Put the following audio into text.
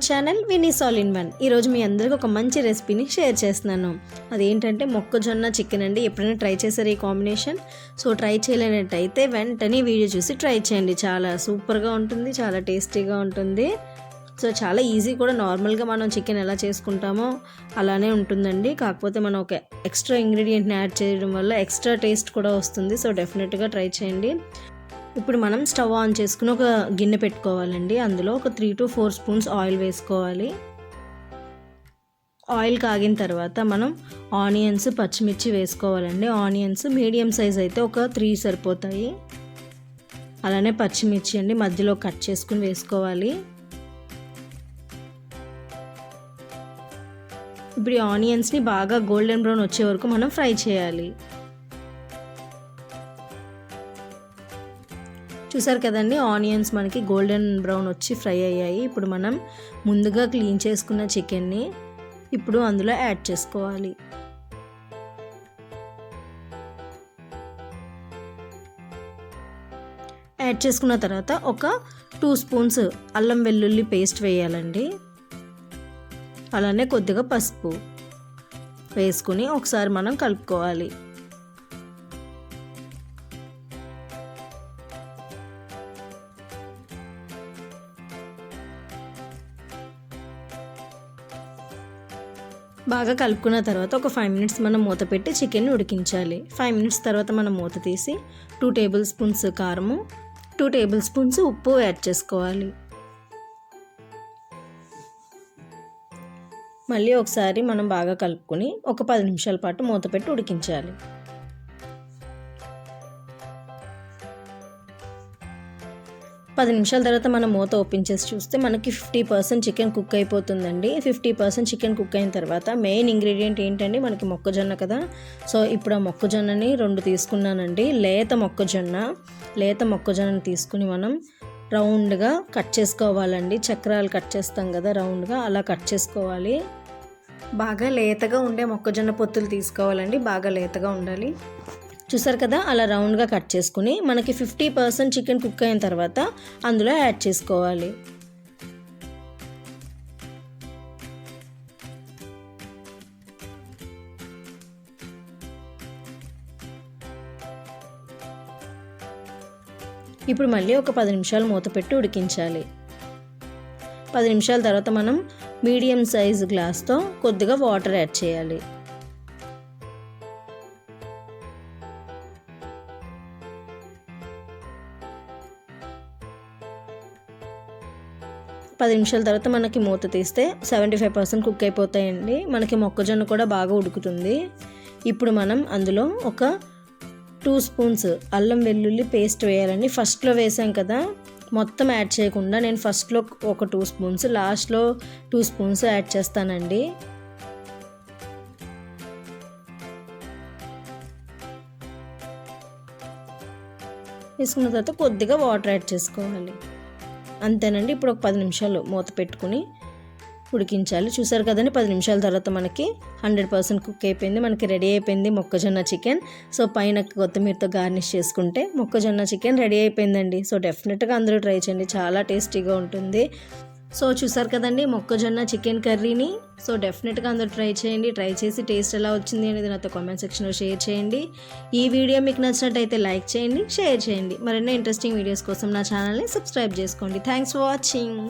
Our channel Vini's all in one. ఈరోజు మీ అందరికీ ఒక మంచి రెసిపీని షేర్ చేస్తున్నాను. అదేంటంటే మొక్కజొన్న చికెన్ అండి. ఎప్పుడైనా ట్రై చేశారు ఈ కాంబినేషన్? సో ట్రై చేయలేనట్టయితే వెంటనే వీడియో చూసి ట్రై చేయండి. చాలా సూపర్గా ఉంటుంది, చాలా టేస్టీగా ఉంటుంది. సో చాలా ఈజీ కూడా. నార్మల్గా మనం చికెన్ ఎలా చేసుకుంటామో అలానే ఉంటుందండి. కాకపోతే మనం ఒక ఎక్స్ట్రా ఇంగ్రీడియంట్ని యాడ్ చేయడం వల్ల ఎక్స్ట్రా టేస్ట్ కూడా వస్తుంది. సో డెఫినెట్గా ట్రై చేయండి. ఇప్పుడు మనం స్టవ్ ఆన్ చేసుకుని ఒక గిన్నె పెట్టుకోవాలండి. అందులో ఒక 3 to 4 స్పూన్స్ ఆయిల్ వేసుకోవాలి. ఆయిల్ కాగిన తర్వాత మనం ఆనియన్స్, పచ్చిమిర్చి వేసుకోవాలండి. ఆనియన్స్ మీడియం సైజ్ అయితే ఒక 3 సరిపోతాయి. అలానే పచ్చిమిర్చి అండి మధ్యలో కట్ చేసుకుని వేసుకోవాలి. ఇప్పుడు ఈ ఆనియన్స్ని బాగా గోల్డెన్ బ్రౌన్ వచ్చే వరకు మనం ఫ్రై చేయాలి. చూసారు కదండి, ఆనియన్స్ మనకి గోల్డెన్ బ్రౌన్ వచ్చి ఫ్రై అయ్యాయి. ఇప్పుడు మనం ముందుగా క్లీన్ చేసుకున్న చికెన్ని ఇప్పుడు అందులో యాడ్ చేసుకోవాలి. యాడ్ చేసుకున్న తర్వాత ఒక 2 స్పూన్స్ అల్లం వెల్లుల్లి పేస్ట్ వేయాలండి. అలానే కొద్దిగా పసుపు వేసుకుని ఒకసారి మనం కలుపుకోవాలి. బాగా కలుపుకున్న తర్వాత ఒక 5 minutes మనం మూత పెట్టి చికెన్ని ఉడికించాలి. 5 minutes తర్వాత మనం మూత తీసి 2 టేబుల్ స్పూన్స్ కారము, 2 టేబుల్ స్పూన్స్ ఉప్పు యాడ్ చేసుకోవాలి. మళ్ళీ ఒకసారి మనం బాగా కలుపుకొని ఒక 10 నిమిషాల పాటు మూత పెట్టి ఉడికించాలి. 10 నిమిషాల తర్వాత మనం మూత ఓపెన్ చేసి చూస్తే మనకి 50% చికెన్ కుక్ అయిపోతుందండి. 50% చికెన్ కుక్ అయిన తర్వాత మెయిన్ ఇంగ్రీడియంట్ ఏంటండి, మనకి మొక్కజొన్న కదా. సో ఇప్పుడు ఆ మొక్కజొన్నని 2 తీసుకున్నానండి. లేత మొక్కజొన్నని తీసుకుని మనం రౌండ్గా కట్ చేసుకోవాలండి. చక్రాలు కట్ చేస్తాం కదా రౌండ్గా, అలా కట్ చేసుకోవాలి. బాగా లేతగా ఉండే మొక్కజొన్న పొత్తులు తీసుకోవాలండి. బాగా లేతగా ఉండాలి. చూసారు కదా, అలా రౌండ్గా కట్ చేసుకుని మనకి 50% చికెన్ కుక్ అయిన తర్వాత అందులో యాడ్ చేసుకోవాలి. ఇప్పుడు మళ్ళీ ఒక 10 నిమిషాలు మూత పెట్టి ఉడికించాలి. 10 నిమిషాల తర్వాత మనం మీడియం సైజు గ్లాస్తో కొద్దిగా వాటర్ యాడ్ చేయాలి. 10 నిమిషాల తర్వాత మనకి మూత తీస్తే 75% కుక్ అయిపోతాయండి. మనకి మొక్కజొన్న కూడా బాగా ఉడుకుతుంది. ఇప్పుడు మనం అందులో ఒక 2 స్పూన్స్ అల్లం వెల్లుల్లి పేస్ట్ వేయాలండి. ఫస్ట్లో వేసాం కదా, మొత్తం యాడ్ చేయకుండా నేను ఫస్ట్లో ఒక 2 స్పూన్స్, లాస్ట్లో 2 స్పూన్స్ యాడ్ చేస్తానండి. వేసుకున్న తర్వాత కొద్దిగా వాటర్ యాడ్ చేసుకోవాలి. అంతేనండి. ఇప్పుడు ఒక 10 నిమిషాలు మూత పెట్టుకుని ఉడికించాలి. చూసారు కదండి, 10 నిమిషాల తర్వాత మనకి 100% కుక్ అయిపోయింది. మనకి రెడీ అయిపోయింది మొక్కజొన్న చికెన్. సో పైన కొత్తిమీరతో గార్నిష్ చేసుకుంటే మొక్కజొన్న చికెన్ రెడీ అయిపోయిందండి. సో డెఫినెట్గా అందరూ ట్రై చేయండి, చాలా టేస్టీగా ఉంటుంది. సో చూసారు కదండి మొక్కజొన్న చికెన్ కర్రీని. సో డెఫినెట్గా అందరూ ట్రై చేయండి. ట్రై చేసి టేస్ట్ ఎలా వచ్చింది అనేది నాతో కామెంట్ సెక్షన్లో షేర్ చేయండి. ఈ వీడియో మీకు నచ్చినట్టయితే లైక్ చేయండి, షేర్ చేయండి. మరెన్నో ఇంట్రెస్టింగ్ వీడియోస్ కోసం నా ఛానల్ని సబ్స్క్రైబ్ చేసుకోండి. Thanks for watching.